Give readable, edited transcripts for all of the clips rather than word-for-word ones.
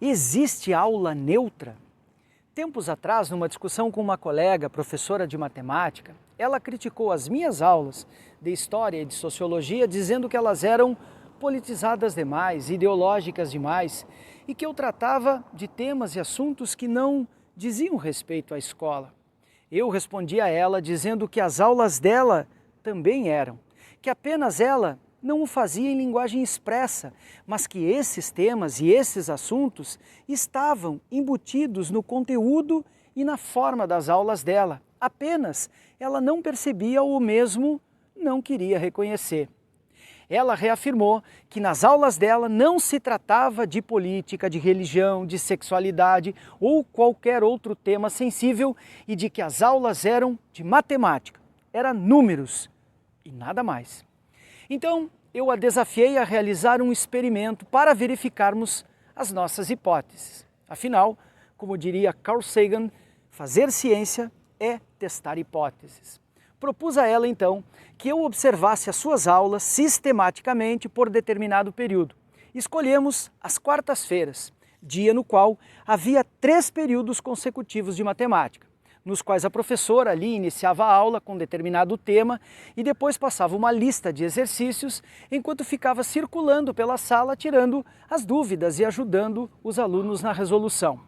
Existe aula neutra? Tempos atrás, numa discussão com uma colega, professora de matemática, ela criticou as minhas aulas de História e de Sociologia, dizendo que elas eram politizadas demais, ideológicas demais, e que eu tratava de temas e assuntos que não diziam respeito à escola. Eu respondi a ela dizendo que as aulas dela também eram, que apenas ela não o fazia em linguagem expressa, mas que esses temas e esses assuntos estavam embutidos no conteúdo e na forma das aulas dela. Apenas ela não percebia ou mesmo não queria reconhecer. Ela reafirmou que nas aulas dela não se tratava de política, de religião, de sexualidade ou qualquer outro tema sensível e de que as aulas eram de matemática, eram números e nada mais. Então, eu a desafiei a realizar um experimento para verificarmos as nossas hipóteses. Afinal, como diria Carl Sagan, fazer ciência é testar hipóteses. Propus a ela, então, que eu observasse as suas aulas sistematicamente por determinado período. Escolhemos as quartas-feiras, dia no qual havia 3 períodos consecutivos de matemática, nos quais a professora ali iniciava a aula com determinado tema e depois passava uma lista de exercícios enquanto ficava circulando pela sala, tirando as dúvidas e ajudando os alunos na resolução.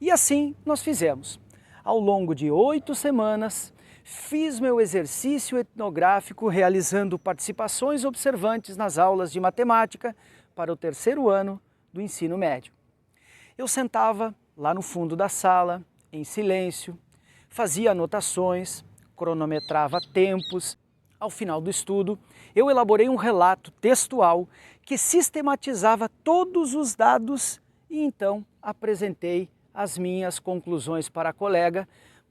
E assim nós fizemos. Ao longo de 8 semanas, fiz meu exercício etnográfico realizando participações observantes nas aulas de matemática para o 3º ano do ensino médio. Eu sentava lá no fundo da sala, em silêncio, fazia anotações, cronometrava tempos. Ao final do estudo, eu elaborei um relato textual que sistematizava todos os dados e então apresentei as minhas conclusões para a colega,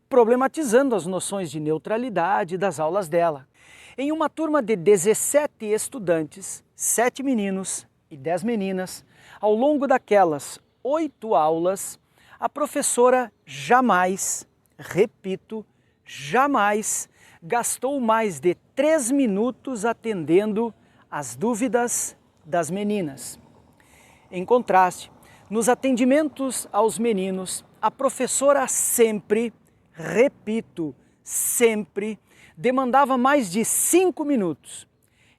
problematizando as noções de neutralidade das aulas dela. Em uma turma de 17 estudantes, 7 meninos e 10 meninas, ao longo daquelas 8 aulas, a professora jamais, repito, jamais gastou mais de 3 minutos atendendo às dúvidas das meninas. Em contraste, nos atendimentos aos meninos, a professora sempre, repito, sempre, demandava mais de 5 minutos.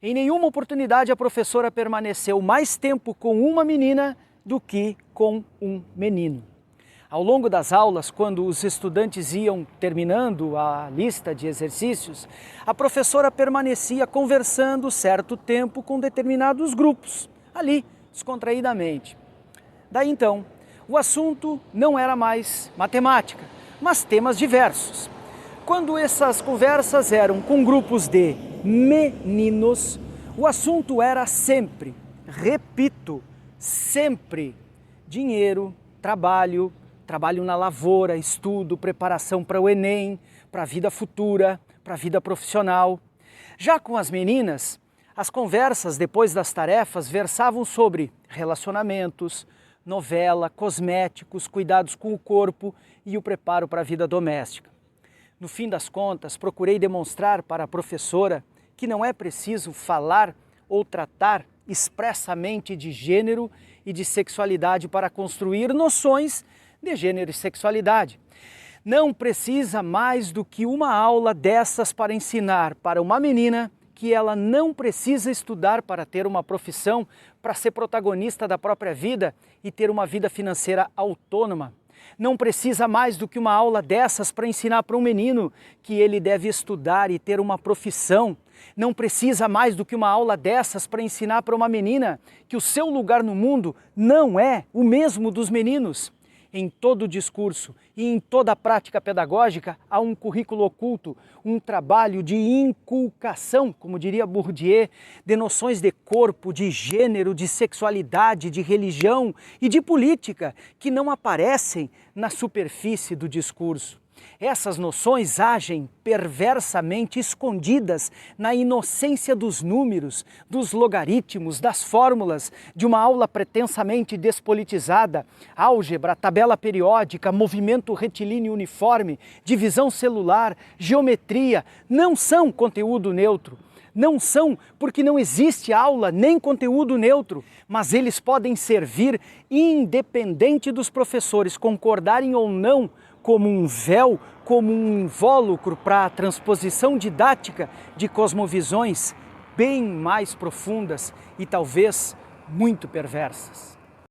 Em nenhuma oportunidade a professora permaneceu mais tempo com uma menina do que com um menino. Ao longo das aulas, quando os estudantes iam terminando a lista de exercícios, a professora permanecia conversando certo tempo com determinados grupos, ali, descontraídamente. Daí então, o assunto não era mais matemática, mas temas diversos. Quando essas conversas eram com grupos de meninos, o assunto era sempre, repito, sempre, dinheiro, trabalho na lavoura, estudo, preparação para o Enem, para a vida futura, para a vida profissional. Já com as meninas, as conversas depois das tarefas versavam sobre relacionamentos, novela, cosméticos, cuidados com o corpo e o preparo para a vida doméstica. No fim das contas, procurei demonstrar para a professora que não é preciso falar ou tratar expressamente de gênero e de sexualidade para construir noções de gênero e sexualidade. Não precisa mais do que uma aula dessas para ensinar para uma menina que ela não precisa estudar para ter uma profissão, para ser protagonista da própria vida e ter uma vida financeira autônoma. Não precisa mais do que uma aula dessas para ensinar para um menino que ele deve estudar e ter uma profissão. Não precisa mais do que uma aula dessas para ensinar para uma menina que o seu lugar no mundo não é o mesmo dos meninos. Em todo o discurso e em toda a prática pedagógica há um currículo oculto, um trabalho de inculcação, como diria Bourdieu, de noções de corpo, de gênero, de sexualidade, de religião e de política que não aparecem na superfície do discurso. Essas noções agem perversamente escondidas na inocência dos números, dos logaritmos, das fórmulas de uma aula pretensamente despolitizada, álgebra, tabela periódica, movimento retilíneo uniforme, divisão celular, geometria, não são conteúdo neutro. Não são porque não existe aula nem conteúdo neutro, mas eles podem servir independente dos professores concordarem ou não como um véu, como um invólucro para a transposição didática de cosmovisões bem mais profundas e talvez muito perversas.